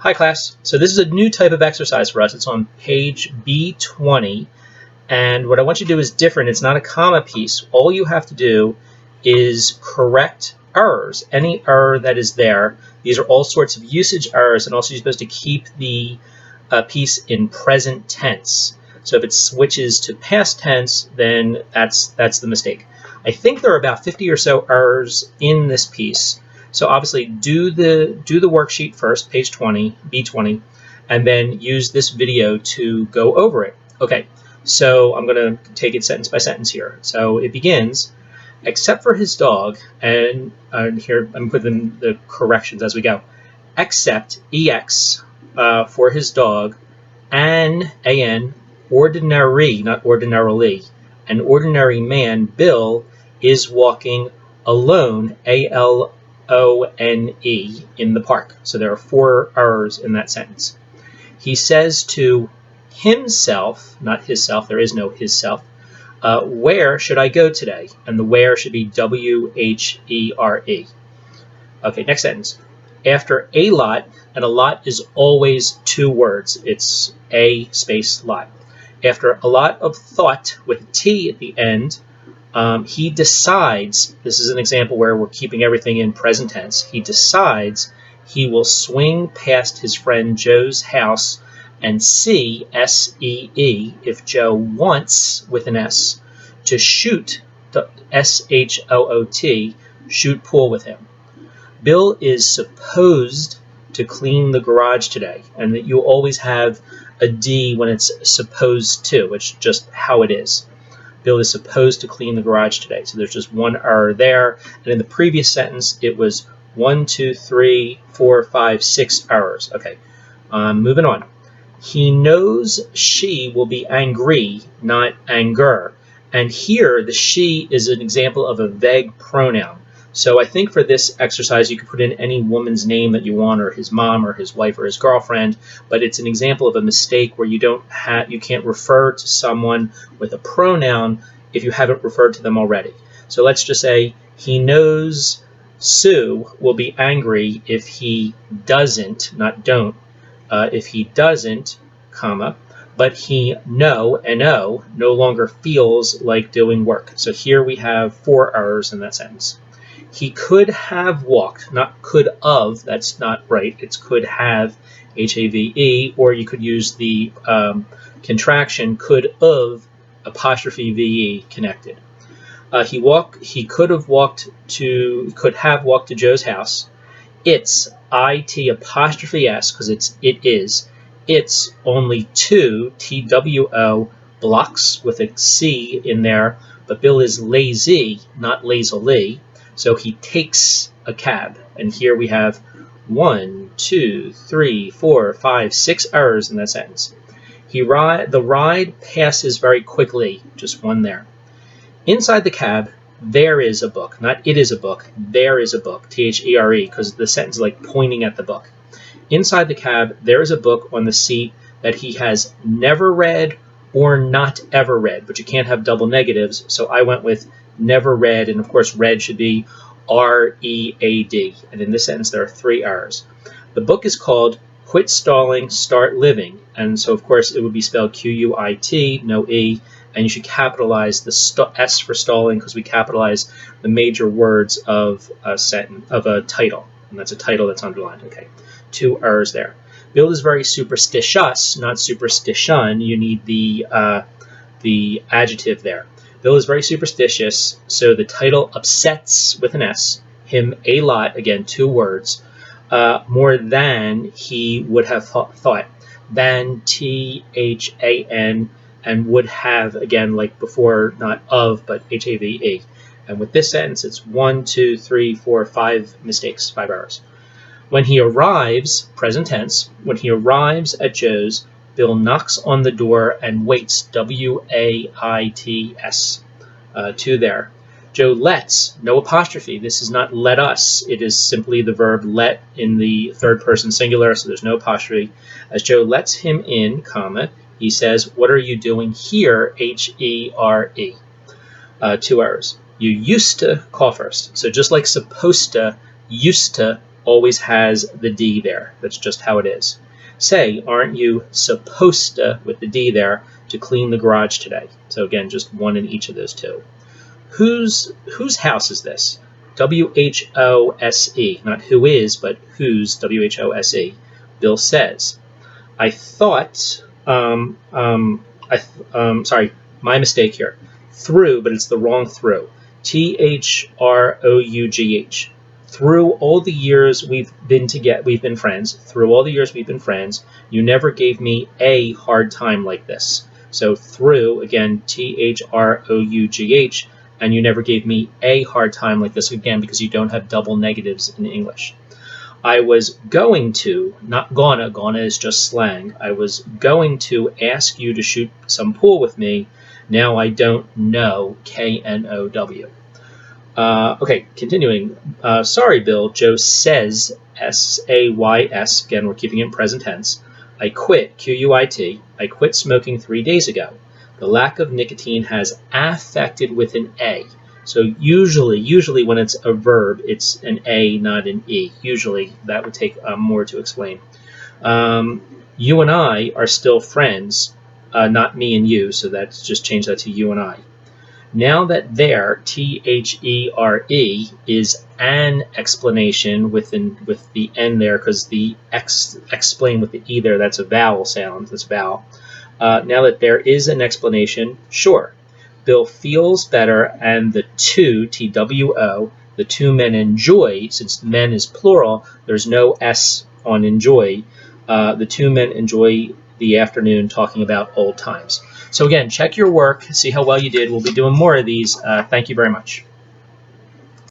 Hi class. So this is a new type of exercise for us. It's on page B20, and what I want you to do is different. It's not a comma piece. All you have to do is correct errors, any error that is there. These are all sorts of usage errors, and also you're supposed to keep the piece in present tense. So if it switches to past tense, then that's the mistake. I think there are about 50 or so errors in this piece. So obviously do the worksheet first, page 20, B20, and then use this video to go over it. Okay, so I'm going to take it sentence by sentence here. So it begins, except for his dog, and here I'm putting the corrections as we go. Except, EX, for his dog, an ordinary, not ordinarily, an ordinary man, Bill, is walking alone, ALONE, in the park. So there are 4 errors in that sentence. He says to himself, not his self, there is no his self, where should I go today? And the where should be WHERE. Okay, next sentence. After a lot, and a lot is always 2 words. It's a space lot. After a lot of thought with a T at the end, he decides, this is an example where we're keeping everything in present tense, he decides he will swing past his friend Joe's house and see, S-E-E, if Joe wants, with an S, to shoot, S-H-O-O-T, shoot pool with him. Bill is supposed to clean the garage today, and that you always have a D when it's supposed to. It's just how it is. Bill is supposed to clean the garage today. So there's just 1 error there. And in the previous sentence, it was 1, 2, 3, 4, 5, 6 errors. Okay, moving on. He knows she will be angry, not anger. And here, the she is an example of a vague pronoun. So I think for this exercise, you could put in any woman's name that you want, or his mom, or his wife, or his girlfriend. But it's an example of a mistake where you can't refer to someone with a pronoun if you haven't referred to them already. So let's just say he knows Sue will be angry if he doesn't, not don't, if he doesn't, comma, but he no longer feels like doing work. So here we have 4 errors in that sentence. He could have walked, not could of, that's not right, it's could have, H-A-V-E, or you could use the contraction could of, apostrophe V-E connected. He could have walked to Joe's house. It's I-T apostrophe S, because it is. It's only 2, T-W-O, blocks with a C in there, but Bill is lazy, not lazily. So he takes a cab, and here we have 1, 2, 3, 4, 5, 6 errors in that sentence. The ride passes very quickly, just 1 there. Inside the cab, there is a book, not it is a book, there is a book, T-H-E-R-E, because the sentence is like pointing at the book. Inside the cab, there is a book on the seat that he has never read or not ever read, but you can't have double negatives, so I went with never read, and of course read should be R-E-A-D, and in this sentence there are 3 errors. The book is called Quit Stalling, Start Living, and so of course it would be spelled Q-U-I-T, no E, and you should capitalize the S for stalling because we capitalize the major words of a sentence, of a title, and that's a title that's underlined. Okay, 2 errors there. Bill is very superstitious, not superstition. You need the adjective there. Bill is very superstitious, so the title upsets, with an S, him a lot, again 2 words, more than he would have thought. Than, T-H-A-N, and would have, again, like before, not of, but H-A-V-E. And with this sentence, it's 1, 2, 3, 4, 5 mistakes, 5 errors. When he arrives, present tense, when he arrives at Joe's, Bill knocks on the door and waits, W-A-I-T-S, 2 there. Joe lets, no apostrophe, this is not let us, it is simply the verb let in the 3rd person singular, so there's no apostrophe. As Joe lets him in, comma, he says, what are you doing here, H-E-R-E, 2 errors. You used to call first, so just like supposed to, used to always has the D there. That's just how it is. Say, aren't you supposed to, with the D there, to clean the garage today? So again, just one in each of those two. Whose house is this? W-H-O-S-E. Not who is, but whose, W-H-O-S-E. Bill says, I thought, sorry, my mistake here. Through, but it's the wrong through. T-H-R-O-U-G-H. Through all the years we've been friends, you never gave me a hard time like this. So through, again, T-H-R-O-U-G-H, and you never gave me a hard time like this, again, because you don't have double negatives in English. I was going to, not gonna is just slang. I was going to ask you to shoot some pool with me. Now I don't know, K-N-O-W. Okay, continuing. Sorry, Bill. Joe says, S-A-Y-S. Again, we're keeping it in present tense. I quit, Q-U-I-T. I quit smoking 3 days ago. The lack of nicotine has affected with an A. So usually when it's a verb, it's an A, not an E. Usually that would take more to explain. You and I are still friends, not me and you. So that's just change that to you and I. Now that there, T-H-E-R-E, is an explanation with the N there, because the explain with the E there, that's a vowel sound, that's a vowel. Now that there is an explanation, sure. Bill feels better, and the two, T-W-O, the two men enjoy, since men is plural, there's no S on enjoy. The two men enjoy the afternoon talking about old times. So again, check your work, see how well you did. We'll be doing more of these. Thank you very much.